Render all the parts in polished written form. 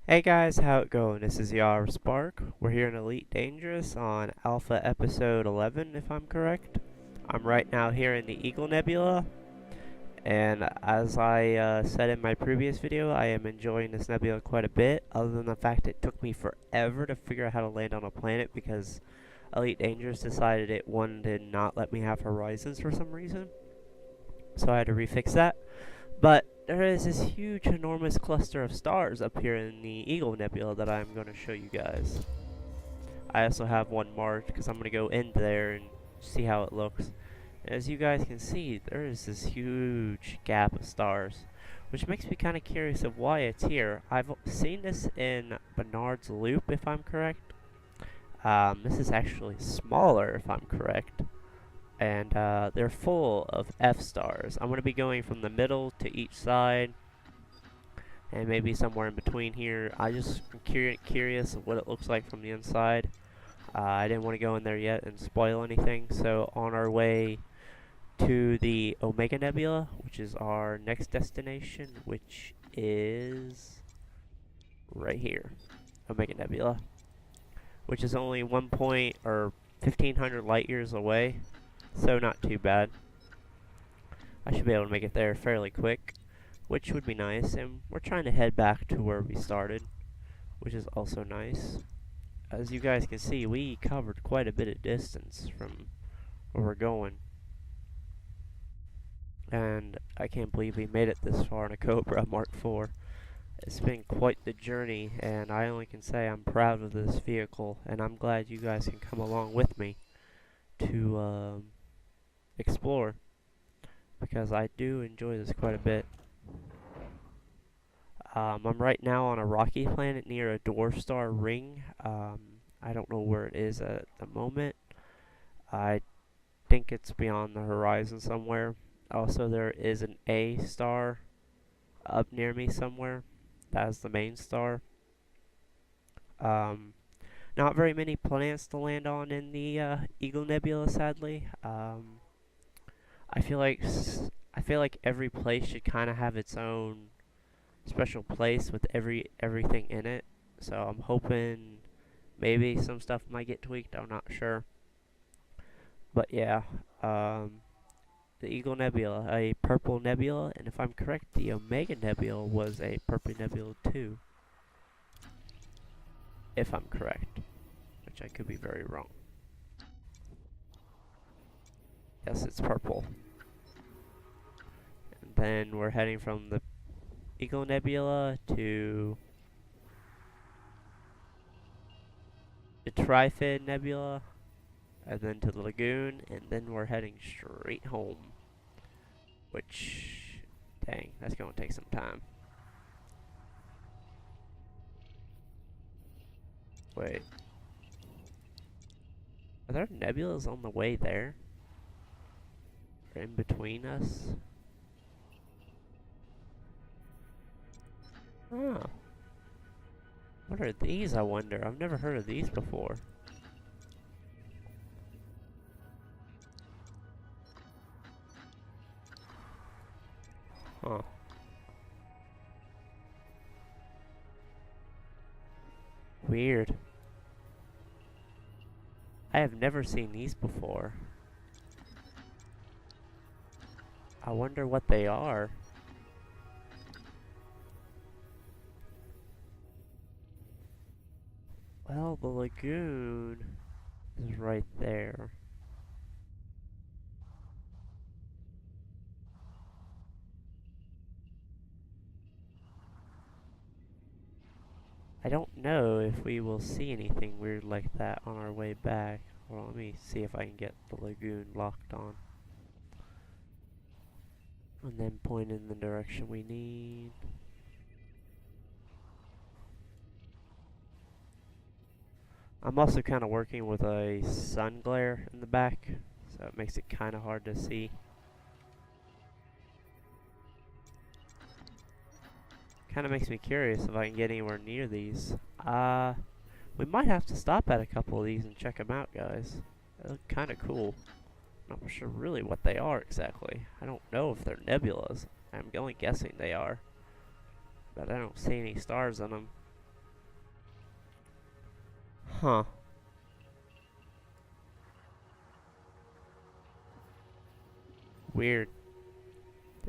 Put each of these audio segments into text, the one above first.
Hey guys, how it going? This is Spark. We're here in Elite Dangerous on Alpha Episode 11, if I'm correct. I'm right now here in the Eagle Nebula, and as I said in my previous video, I am enjoying this nebula quite a bit, other than the fact it took me forever to figure out how to land on a planet because Elite Dangerous decided it wanted to not let me have horizons for some reason. So I had to refix that. But there is this huge, enormous cluster of stars up here in the Eagle Nebula that I'm going to show you guys. I also have one marked because I'm going to go in there and see how it looks. As you guys can see, there is this huge gap of stars, which makes me kind of curious of why it's here. I've seen this in Bernard's Loop, if I'm correct. This is actually smaller, if I'm correct. And they're full of F stars. I'm going to be going from the middle to each side, and maybe somewhere in between here. I just am curious of what it looks like from the inside. I didn't want to go in there yet and spoil anything, so on our way to the Omega Nebula, which is our next destination, which is right here, Omega Nebula, which is only 1,500 light years away. So not too bad. I should be able to make it there fairly quick, which would be nice. And we're trying to head back to where we started, which is also nice. As you guys can see, we covered quite a bit of distance from where we're going. And I can't believe we made it this far in a Cobra Mark IV. It's been quite the journey, and I only can say I'm proud of this vehicle, and I'm glad you guys can come along with me to explore, because I do enjoy this quite a bit. I'm right now on a rocky planet near a dwarf star ring. I don't know where it is at the moment. I think it's beyond the horizon somewhere. Also, there is an A star up near me somewhere. That is the main star. Not very many planets to land on in the Eagle Nebula, sadly. I feel like every place should kind of have its own special place with everything in it. So I'm hoping maybe some stuff might get tweaked. I'm not sure. But yeah, the Eagle Nebula, a purple nebula, and if I'm correct, the Omega Nebula was a purple nebula too. If I'm correct, which I could be very wrong. Yes, it's purple. And then we're heading from the Eagle Nebula to the Trifid Nebula, and then to the Lagoon, and then we're heading straight home. Which, dang, that's going to take some time. Wait. Are there nebulas on the way there? Or in between us? Oh. What are these, I wonder? I've never heard of these before. Huh. Weird. I have never seen these before. I wonder what they are. Well, the lagoon is right there. I don't know if we will see anything weird like that on our way back. Well, let me see if I can get the lagoon locked on. And then point in the direction we need. I'm also kind of working with a sun glare in the back, so it makes it kind of hard to see. Kind of makes me curious if I can get anywhere near these. We might have to stop at a couple of these and check them out, guys. They look kind of cool. I'm not sure really what they are exactly. I don't know if they're nebulas. I'm only guessing they are. But I don't see any stars on them. Huh. Weird.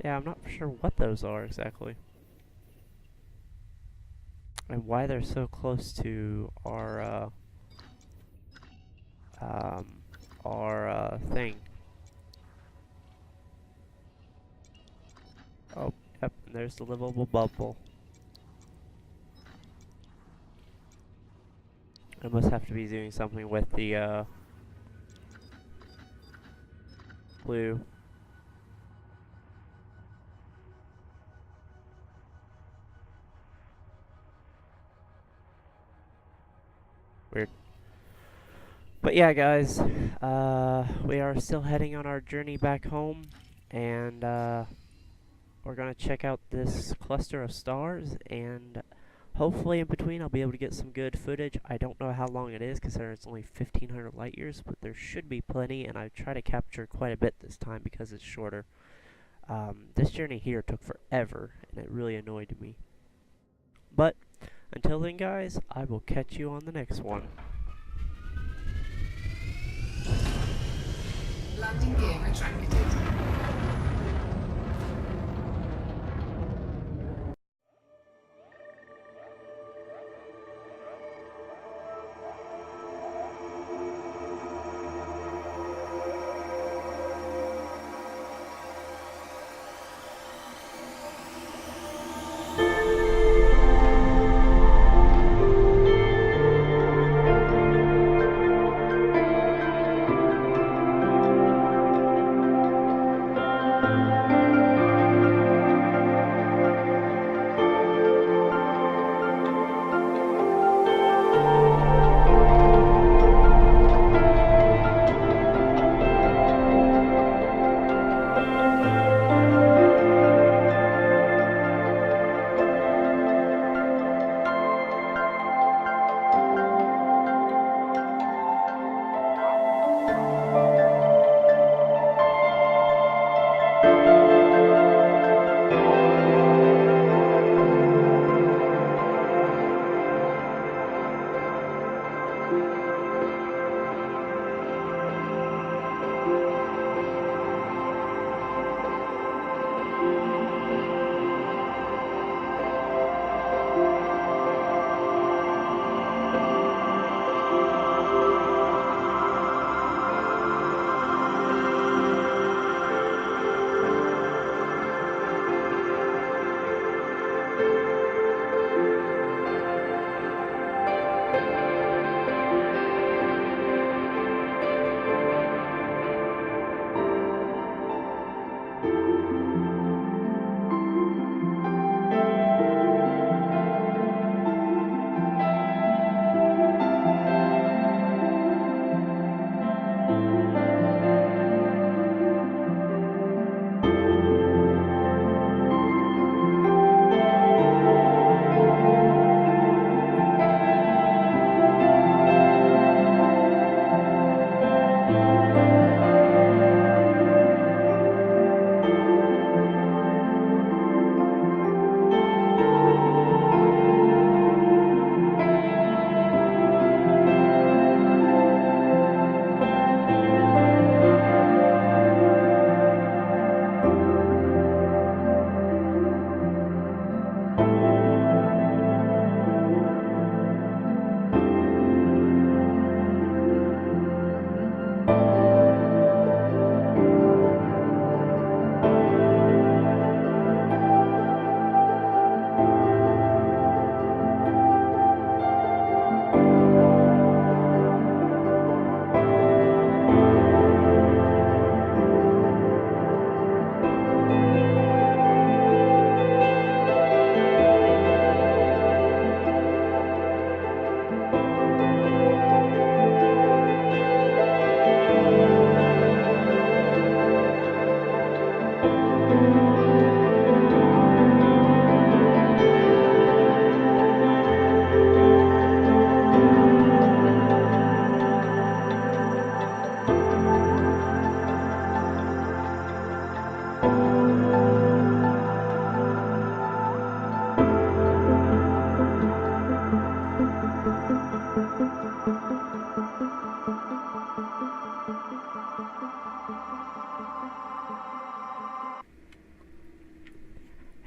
Yeah, I'm not sure what those are exactly. And why they're so close to our thing. Oh, yep, and there's the livable bubble. I must have to be doing something with the blue. Weird. But yeah, guys, we are still heading on our journey back home, and we're gonna check out this cluster of stars, and hopefully in between I'll be able to get some good footage. I don't know how long it is, considering it's only 1,500 light years, but there should be plenty, and I try to capture quite a bit this time because it's shorter. This journey here took forever, and it really annoyed me. But until then, guys, I will catch you on the next one. Landing gear retracted.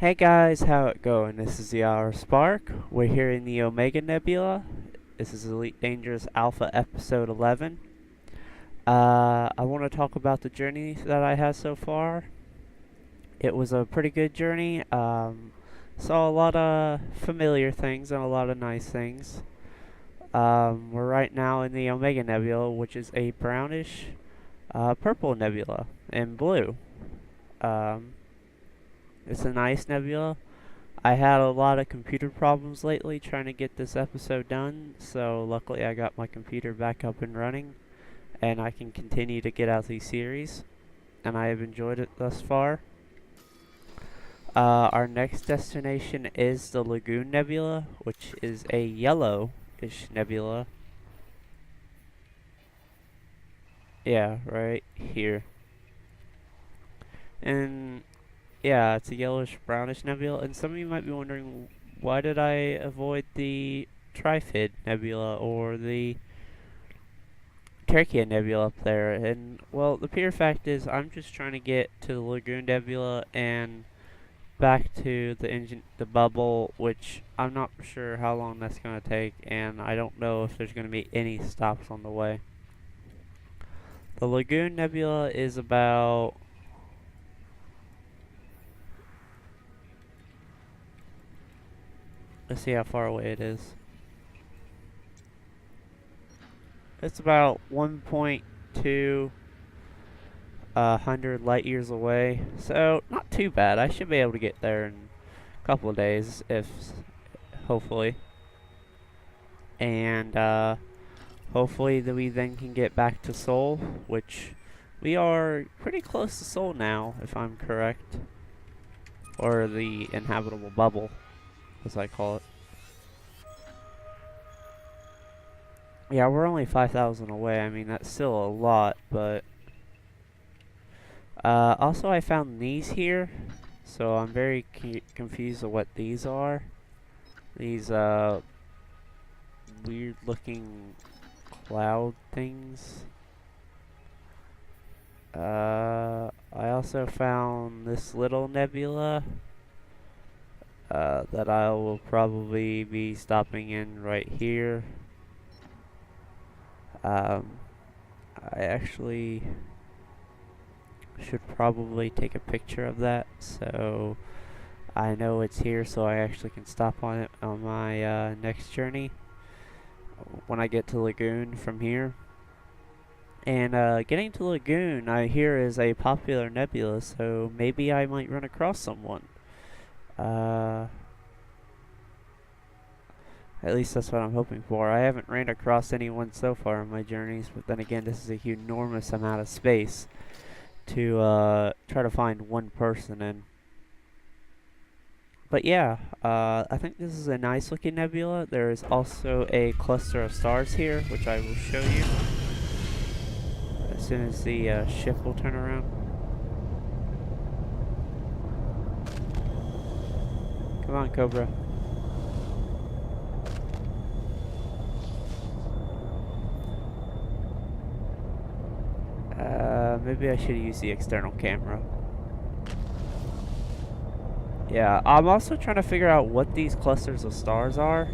Hey guys, how it going? This is the Hour Spark. We're here in the Omega Nebula. This is Elite Dangerous Alpha Episode 11. I want to talk about the journey that I had so far. It was a pretty good journey. Saw a lot of familiar things and a lot of nice things. We're right now in the Omega Nebula, which is a brownish purple nebula and blue. Um, it's a nice nebula. I had a lot of computer problems lately trying to get this episode done, so luckily I got my computer back up and running, and I can continue to get out these series, and I have enjoyed it thus far. Our next destination is the Lagoon Nebula, which is a yellowish nebula. Yeah, right here. And yeah, it's a yellowish brownish nebula, and some of you might be wondering, why did I avoid the Trifid Nebula or the Terkia Nebula up there? And well, the pure fact is I'm just trying to get to the Lagoon Nebula and back to the bubble, which I'm not sure how long that's going to take, and I don't know if there's going to be any stops on the way. The Lagoon Nebula is about... Let's see how far away it is. It's about 1.2 100 light years away, so not too bad. I should be able to get there in a couple of days, hopefully. And hopefully we then can get back to Sol, which we are pretty close to Sol now, if I'm correct. Or the inhabitable bubble, as I call it. Yeah, we're only 5,000 away. I mean, that's still a lot, but... also, I found these here, so I'm very confused of what these are. These, weird-looking cloud things. I also found this little nebula that I will probably be stopping in right here. I actually should probably take a picture of that so I know it's here, so I actually can stop on it on my next journey when I get to Lagoon from here. And getting to Lagoon, I hear, is a popular nebula, so maybe I might run across someone. At least that's what I'm hoping for. I haven't ran across anyone so far in my journeys, but then again, this is a enormous amount of space to try to find one person in. But yeah, I think this is a nice looking nebula. There is also a cluster of stars here, which I will show you as soon as the ship will turn around. Come on, Cobra. Maybe I should use the external camera. Yeah, I'm also trying to figure out what these clusters of stars are.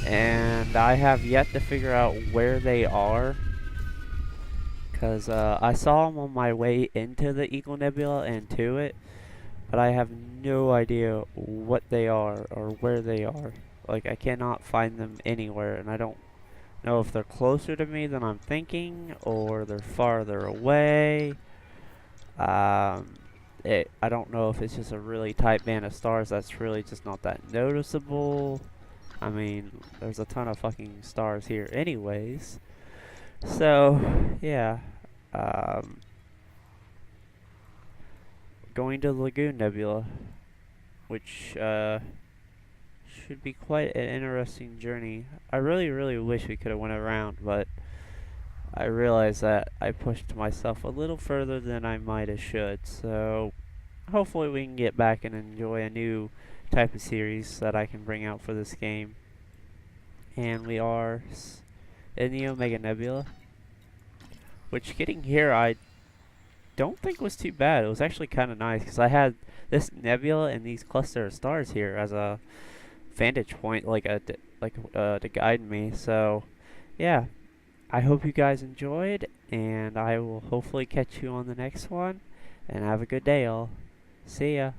And I have yet to figure out where they are. Because I saw them on my way into the Eagle Nebula and to it. But I have no idea what they are or where they are. Like, I cannot find them anywhere, and I don't know if they're closer to me than I'm thinking, or they're farther away. I don't know if it's just a really tight band of stars that's really just not that noticeable. I mean, there's a ton of fucking stars here anyways. So, yeah. Going to Lagoon Nebula, which should be quite an interesting journey. I really wish we could have went around, but I realize that I pushed myself a little further than I might have should. So hopefully we can get back and enjoy a new type of series that I can bring out for this game. And we are in the Omega Nebula, which getting here I don't think was too bad. It was actually kind of nice because I had this nebula and these cluster of stars here as a vantage point, to guide me. So, yeah, I hope you guys enjoyed, and I will hopefully catch you on the next one. And have a good day, all. See ya.